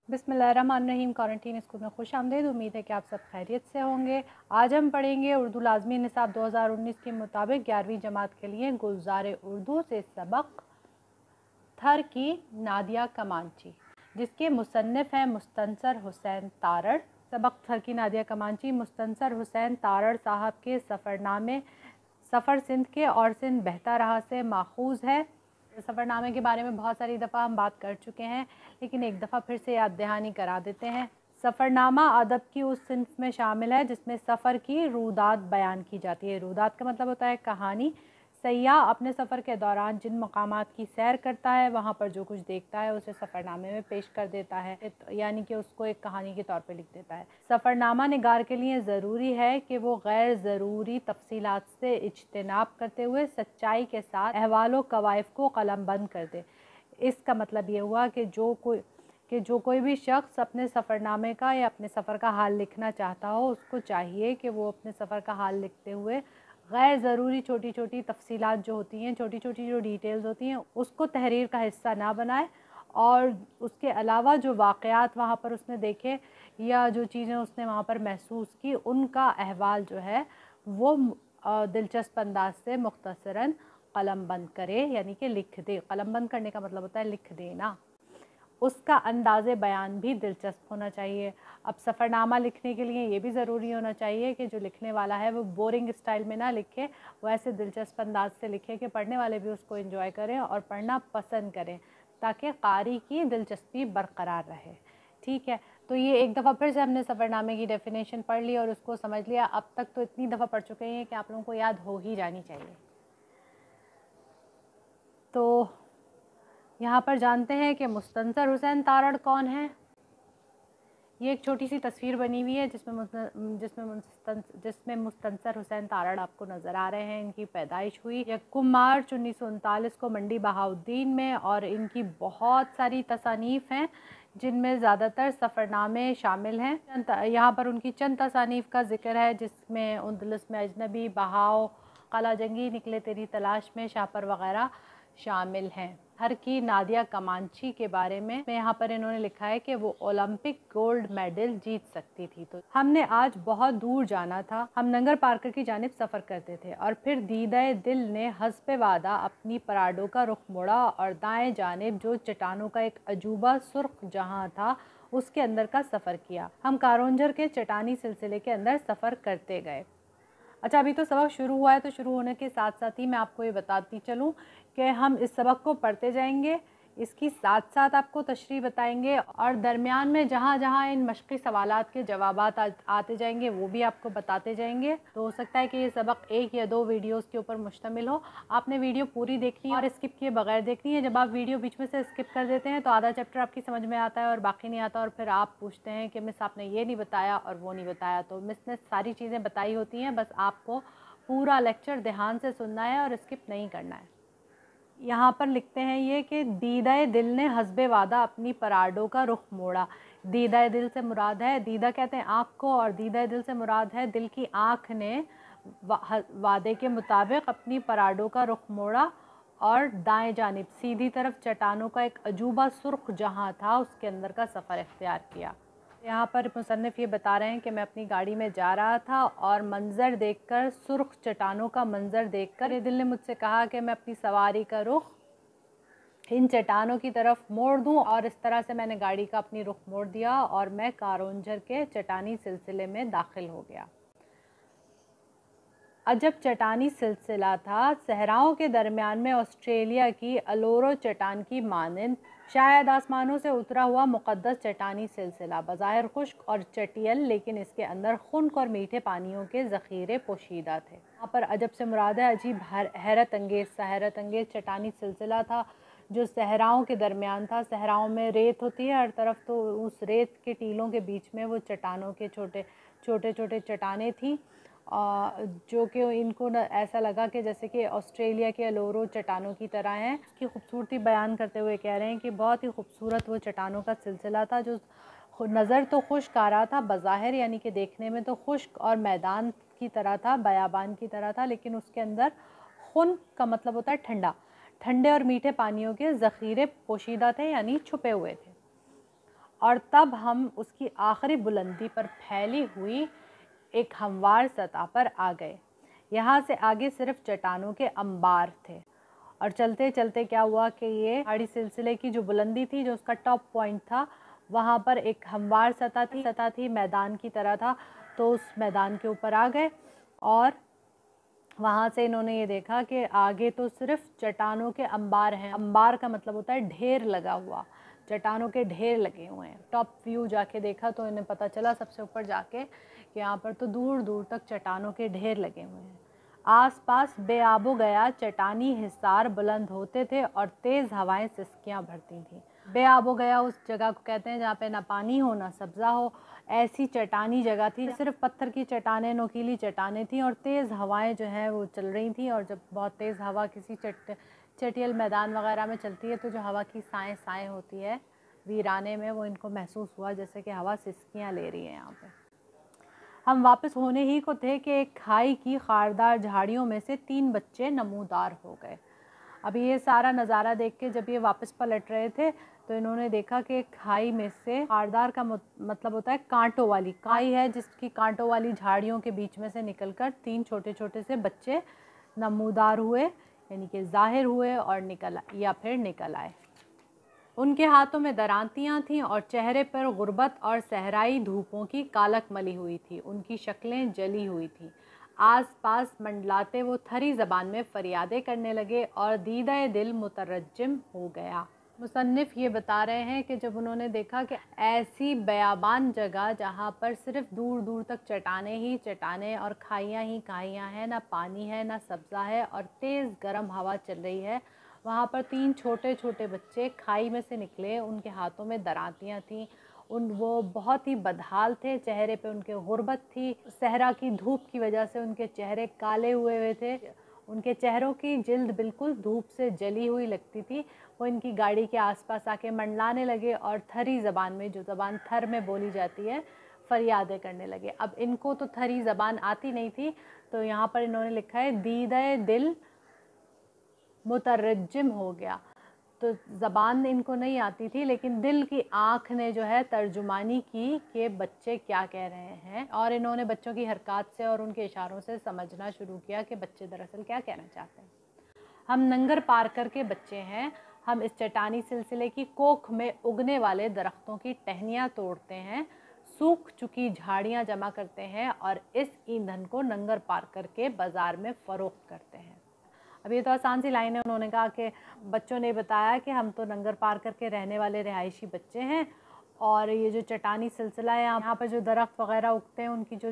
बिस्मिल्लाहिर्रहमानिर्रहीम। Quarantine school में खुश आमदीद। उम्मीद है कि आप सब खैरियत से होंगे। आज हम पढ़ेंगे उर्दू लाजमी निसाब 2019 के मुताबिक 11वीं जमात के लिए गुलज़ार उर्दू से सबक थर की नादिया कमांची, जिसके मुसन्निफ़ हैं मुस्तनसर हुसैन तारड़। सबक थर की नादिया कमांची मुस्तनसर हुसैन तारड़ साहब के सफ़रनामे सफ़र सिंध के और सिंध बहता रहा से माखूज़ है। सफ़रनामे के बारे में बहुत सारी दफ़ा हम बात कर चुके हैं, लेकिन एक दफ़ा फिर से याद दहानी करा देते हैं। सफ़रनामा अदब की उस सिंफ में शामिल है जिसमें सफ़र की रूदात बयान की जाती है। रूदात का मतलब होता है कहानी। सयाह अपने सफ़र के दौरान जिन मकामात की सैर करता है, वहाँ पर जो कुछ देखता है उसे सफ़रनामे में पेश कर देता है, यानी कि उसको एक कहानी के तौर पे लिख देता है। सफ़रनामा निगार के लिए ज़रूरी है कि वो गैर ज़रूरी तफसीलात से इज्तनाब करते हुए सच्चाई के साथ अहवाल व कवाइफ को कलमबंद कर दे। इसका मतलब ये हुआ कि जो कोई भी शख्स अपने सफ़रनामे का या अपने सफ़र का हाल लिखना चाहता हो, उसको चाहिए कि वो अपने सफ़र का हाल लिखते हुए गैर ज़रूरी छोटी छोटी तफसीलात जो होती हैं, छोटी छोटी जो डिटेल्स होती हैं, उसको तहरीर का हिस्सा ना बनाए, और उसके अलावा जो वाक़यात वहाँ पर उसने देखे या जो चीज़ें उसने वहाँ पर महसूस की, उनका अहवाल जो है वो दिलचस्प अंदाज से मुख्तसरन कलमबंद करे, यानी कि लिख दे। कलमबंद करने का मतलब होता है लिख देना। उसका अंदाज़े बयान भी दिलचस्प होना चाहिए। अब सफ़रनामा लिखने के लिए ये भी ज़रूरी होना चाहिए कि जो लिखने वाला है वो बोरिंग स्टाइल में ना लिखे, वो ऐसे दिलचस्प अंदाज से लिखे कि पढ़ने वाले भी उसको एंजॉय करें और पढ़ना पसंद करें, ताकि कारी की दिलचस्पी बरकरार रहे। ठीक है, तो ये एक दफ़ा फिर से हमने सफ़रनामे की डेफिनेशन पढ़ ली और उसको समझ लिया। अब तक तो इतनी दफ़ा पढ़ चुके हैं कि आप लोगों को याद हो ही जानी चाहिए। तो यहाँ पर जानते हैं कि मुस्तनसर हुसैन तारड़ कौन है। ये एक छोटी सी तस्वीर बनी हुई है जिसमें मुस्तनसर हुसैन तारड़ आपको नज़र आ रहे हैं। इनकी पैदाइश हुई 1 मार्च 1939 को मंडी बहाउद्दीन में, और इनकी बहुत सारी तसानीफ़ हैं जिनमें ज़्यादातर सफ़रनामे शामिल हैं। यहाँ पर उनकी चंद तसानीफ़ का जिक्र है, जिसमें उंदलस में अजनबी, बहाव, काला जंगी, निकले तेरी तलाश में, शापर वग़ैरह शामिल हैं। थर की नादिया कमांची के बारे में यहाँ पर इन्होंने लिखा है कि वो ओलंपिक गोल्ड मेडल जीत सकती थी। तो हमने आज बहुत दूर जाना था, हम नंगर पार्कर की जानिब सफ़र करते थे, और फिर दीदाए दिल ने हस्बे वादा अपनी पराडों का रुख मोड़ा और दाएं जानिब जो चट्टानों का एक अजूबा सुर्ख जहां था, उसके अंदर का सफ़र किया। हम कारोंजर के चट्टानी सिलसिले के अंदर सफ़र करते गए। अच्छा, अभी तो सबक शुरू हुआ है, तो शुरू होने के साथ साथ ही मैं आपको ये बताती चलूँ कि हम इस सबक को पढ़ते जाएंगे, इसकी साथ साथ आपको तशरीह बताएंगे, और दरमियान में जहाँ जहाँ इन मशक़ी सवालात के जवाबात आते जाएंगे वो भी आपको बताते जाएंगे। तो हो सकता है कि ये सबक 1 या 2 वीडियोस के ऊपर मुश्तमिल हो। आपने वीडियो पूरी देखनी है और स्किप किए बगैर देखनी है। जब आप वीडियो बीच में से स्किप कर देते हैं तो आधा चैप्टर आपकी समझ में आता है और बाकी नहीं आता, और फिर आप पूछते हैं कि मिस आपने ये नहीं बताया और वो नहीं बताया। तो मिस ने सारी चीज़ें बताई होती हैं, बस आपको पूरा लेक्चर ध्यान से सुनना है और स्किप नहीं करना है। यहाँ पर लिखते हैं ये कि दीदाए दिल ने हस्बे वादा अपनी पराडों का रुख मोड़ा। दीदाए दिल से मुराद है, दीदा कहते हैं आँख को, और दीदाए दिल से मुराद है दिल की आँख ने वादे के मुताबिक अपनी पराडों का रुख मोड़ा और दाएं जानिब सीधी तरफ चट्टानों का एक अजूबा सुर्ख जहाँ था, उसके अंदर का सफ़र इख्तियार किया। यहाँ पर मुसन्निफ़ ये बता रहे हैं कि मैं अपनी गाड़ी में जा रहा था और मंज़र देखकर, सुर्ख चट्टानों का मंज़र देखकर मेरे दिल ने मुझसे कहा कि मैं अपनी सवारी का रुख इन चट्टानों की तरफ मोड़ दूं, और इस तरह से मैंने गाड़ी का अपनी रुख मोड़ दिया और मैं कारोंजर के चट्टानी सिलसिले में दाखिल हो गया। अजब चट्टानी सिलसिला था, सहराओं के दरमियान में ऑस्ट्रेलिया की अलोरो चट्टान की मानंद, शायद आसमानों से उतरा हुआ मुक़द्दस चट्टानी सिलसिला, बज़ाहिर खुश्क और चटियल, लेकिन इसके अंदर खुनक और मीठे पानियों के ज़ख़ीरे पोशीदा थे। यहाँ पर अजब से मुराद है अजीब, हैरत अंगेज़ चट्टानी सिलसिला था जो सहराओं के दरमियान था। सहराओं में रेत होती है हर तरफ, तो उस रेत के टीलों के बीच में वो चट्टानों के छोटे छोटे चट्टानें थीं, जो कि इनको ऐसा लगा कि जैसे कि ऑस्ट्रेलिया के अलोरो चट्टानों की तरह हैं। इसकी खूबसूरती बयान करते हुए कह रहे हैं कि बहुत ही खूबसूरत वो चट्टानों का सिलसिला था जो नज़र तो खुश्क आ रहा था बज़ाहिर, यानी कि देखने में तो खुश्क और मैदान की तरह था, बयाबान की तरह था, लेकिन उसके अंदर खुन का मतलब होता है ठंडा, ठंडे और मीठे पानियों के ज़ख़ीरे पोशीदा थे, यानी छुपे हुए थे। और तब हम उसकी आखिरी बुलंदी पर फैली हुई एक हमवार सतह पर आ गए। यहाँ से आगे सिर्फ चट्टानों के अंबार थे। और चलते चलते क्या हुआ कि ये पहाड़ी सिलसिले की जो बुलंदी थी, जो उसका टॉप पॉइंट था, वहाँ पर एक हमवार सतह थी, मैदान की तरह था। तो उस मैदान के ऊपर आ गए और वहाँ से इन्होंने ये देखा कि आगे तो सिर्फ चट्टानों के अंबार हैं। अंबार का मतलब होता है ढेर लगा हुआ, चट्टानों के ढेर लगे हुए हैं। टॉप व्यू जाके देखा तो इन्हें पता चला सबसे ऊपर जाके कि यहाँ पर तो दूर दूर तक चट्टानों के ढेर लगे हुए हैं। आसपास बेआबो गया चट्टानी हिसार बुलंद होते थे और तेज़ हवाएं सिसकियाँ भरती थीं। बेआबो गया उस जगह को कहते हैं जहाँ पे ना पानी हो ना सब्ज़ा हो, ऐसी चट्टानी जगह थी, सिर्फ पत्थर की चट्टानें, नोकीली चट्टानें थीं और तेज़ हवाएं जो हैं वो चल रही थी। और जब बहुत तेज़ हवा किसी चटियल मैदान वगैरह में चलती है तो जो हवा की साएँ साएँ होती है वीराने में, वो इनको महसूस हुआ जैसे कि हवा सिसकियाँ ले रही है यहाँ पे। हम वापस होने ही को थे कि एक खाई की खारदार झाड़ियों में से 3 बच्चे नमूदार हो गए। अभी ये सारा नज़ारा देख के जब ये वापस पलट रहे थे तो इन्होंने देखा कि खाई में से, खारदार का मतलब होता है कांटों वाली, खाई है जिसकी कांटों वाली झाड़ियों के बीच में से निकलकर 3 छोटे छोटे से बच्चे नमूदार हुए, यानी कि ज़ाहिर हुए और निकल आए। उनके हाथों में दरांतियाँ थीं और चेहरे पर गुर्बत और सहराई धूपों की कालक मली हुई थी। उनकी शक्लें जली हुई थीं। आसपास मंडलाते वो थरी ज़बान में फरियादें करने लगे और दीदा दिल मुतरज्जिम हो गया। मुसन्निफ़ ये बता रहे हैं कि जब उन्होंने देखा कि ऐसी बयाबान जगह जहाँ पर सिर्फ दूर दूर तक चट्टानें ही चट्टानें और खाइयाँ ही खाइयाँ हैं, ना पानी है ना सब्ज़ा है और तेज़ गर्म हवा चल रही है, वहाँ पर 3 छोटे छोटे बच्चे खाई में से निकले। उनके हाथों में दरांतियाँ थीं, वो बहुत ही बदहाल थे, चेहरे पे उनके गुर्बत थी, सहरा की धूप की वजह से उनके चेहरे काले हुए थे, उनके चेहरों की जिल्द बिल्कुल धूप से जली हुई लगती थी। वो इनकी गाड़ी के आसपास आके मंडलाने लगे और थरी ज़बान में, जो ज़बान थर में बोली जाती है, फरियादें करने लगे। अब इनको तो थरी ज़बान आती नहीं थी, तो यहाँ पर इन्होंने लिखा है दीदा दिल मुतरज्जिम हो गया। तो ज़बान इनको नहीं आती थी, लेकिन दिल की आँख ने जो है तर्जुमानी की कि बच्चे क्या कह रहे हैं, और इन्होंने बच्चों की हरकत से और उनके इशारों से समझना शुरू किया कि बच्चे दरअसल क्या कहना चाहते हैं। हम नंगर पार करके बच्चे हैं, हम इस चट्टानी सिलसिले की कोख में उगने वाले दरख्तों की टहनियाँ तोड़ते हैं, सूख चुकी झाड़ियाँ जमा करते हैं और इस ईंधन को नंगर पार करके बाज़ार में फ़रोख्त करते हैं। अब ये तो आसान सी लाइन है। उन्होंने कहा कि बच्चों ने बताया कि हम तो नंगर पार करके रहने वाले रिहायशी बच्चे हैं और ये जो चट्टानी सिलसिला है, यहाँ पर जो दरख्त वगैरह उगते हैं उनकी जो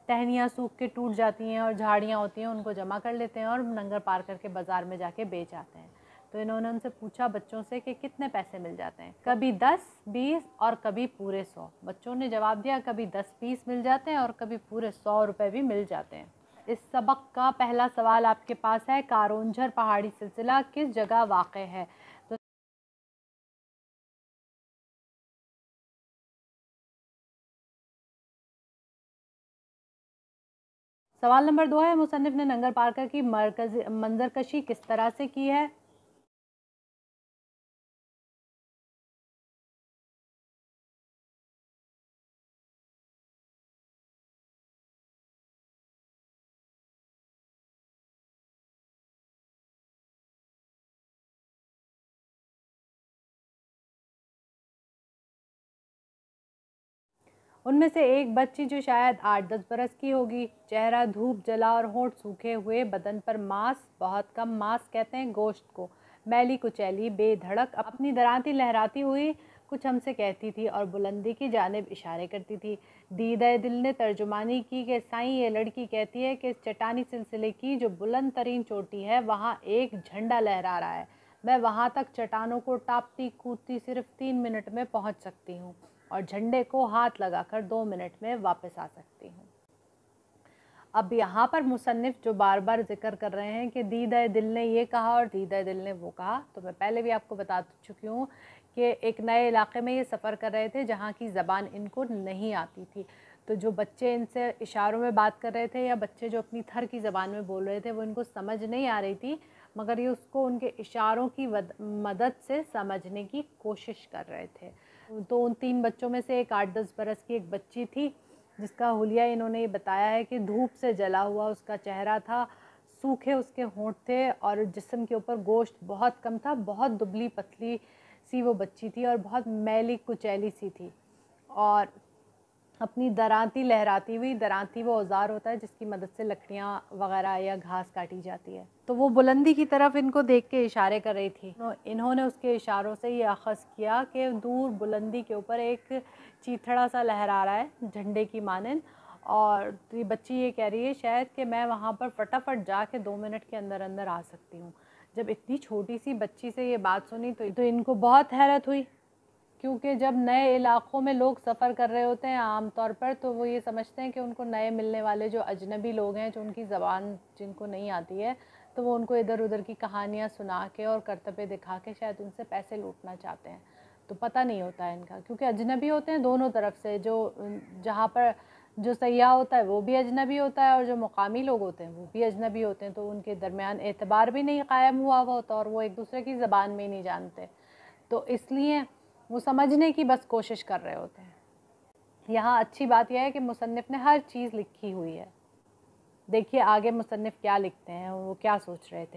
टहनियाँ सूख के टूट जाती हैं और झाड़ियाँ होती हैं उनको जमा कर लेते हैं और नंगर पार करके बाज़ार में जाके बेच आते हैं। तो इन्होंने उनसे पूछा बच्चों से कि कितने पैसे मिल जाते हैं। कभी 10, 20 और कभी पूरे 100। बच्चों ने जवाब दिया कभी 10-20 मिल जाते हैं और कभी पूरे 100 रुपये भी मिल जाते हैं। इस सबक का पहला सवाल आपके पास है, कारोंझर पहाड़ी सिलसिला किस जगह वाक़ है? तो सवाल नंबर 2 है, मुसन्निफ़ ने नंगर पार की मंजरकशी किस तरह से की है? उनमें से एक बच्ची जो शायद 8-10 बरस की होगी, चेहरा धूप जला और होंठ सूखे हुए, बदन पर मांस, बहुत कम मांस कहते हैं गोश्त को, मैली कुचैली, बेधड़क अपनी दरांती लहराती हुई कुछ हमसे कहती थी और बुलंदी की जानिब इशारे करती थी। दीदा दिल ने तर्जुमानी की कि साईं ये लड़की कहती है कि इस चट्टानी सिलसिले की जो बुलंद तरीन चोटी है वहाँ एक झंडा लहरा रहा है। मैं वहाँ तक चट्टानों को टापती कूदती सिर्फ 3 मिनट में पहुँच सकती हूँ और झंडे को हाथ लगाकर 2 मिनट में वापस आ सकती हूँ। अब यहाँ पर मुसन्निफ़ जो बार बार जिक्र कर रहे हैं कि दीदा दिल ने ये कहा और दीदा दिल ने वो कहा, तो मैं पहले भी आपको बता चुकी हूँ कि एक नए इलाके में ये सफ़र कर रहे थे जहाँ की ज़बान इनको नहीं आती थी। तो जो बच्चे इनसे इशारों में बात कर रहे थे या बच्चे जो अपनी थर की ज़बान में बोल रहे थे वो इनको समझ नहीं आ रही थी, मगर ये उसको उनके इशारों की मदद से समझने की कोशिश कर रहे थे। तो उन 3 बच्चों में से एक 8-10 बरस की एक बच्ची थी, जिसका हुलिया इन्होंने ये बताया है कि धूप से जला हुआ उसका चेहरा था, सूखे उसके होंठ थे और जिस्म के ऊपर गोश्त बहुत कम था, बहुत दुबली-पतली सी वो बच्ची थी और बहुत मैली-कुचैली सी थी। और अपनी दरांती वो औज़ार होता है जिसकी मदद से लकड़ियाँ वग़ैरह या घास काटी जाती है। तो वो बुलंदी की तरफ इनको देख के इशारे कर रही थी। इन्होंने उसके इशारों से ये अख़ज़ किया कि दूर बुलंदी के ऊपर एक चीथड़ा सा लहरा रहा है झंडे की मानंद, और ये बच्ची ये कह रही है शायद कि मैं वहाँ पर फटाफट जाके 2 मिनट के अंदर अंदर आ सकती हूँ। जब इतनी छोटी सी बच्ची से ये बात सुनी तो इनको बहुत हैरत हुई, क्योंकि जब नए इलाक़ों में लोग सफ़र कर रहे होते हैं आम तौर पर, तो वो ये समझते हैं कि उनको नए मिलने वाले जो अजनबी लोग हैं, जो उनकी ज़बान जिनको नहीं आती है, तो वो उनको इधर उधर की कहानियाँ सुना के और करतबे दिखा के शायद उनसे पैसे लूटना चाहते हैं। तो पता नहीं होता है इनका, क्योंकि अजनबी होते हैं दोनों तरफ से, जो जहाँ पर जो सयाह होता है वो भी अजनबी होता है और जो मुकामी लोग होते हैं वो भी अजनबी होते हैं, तो उनके दरमियान एतबार भी नहीं कायम हुआ होता और वो एक दूसरे की ज़बान में ही नहीं जानते, तो इसलिए वो समझने की बस कोशिश कर रहे होते हैं। यहाँ अच्छी बात यह है कि मुसन्निफ़ ने हर चीज़ लिखी हुई है। देखिए आगे मुसन्निफ़ क्या लिखते हैं, वो क्या सोच रहे थे।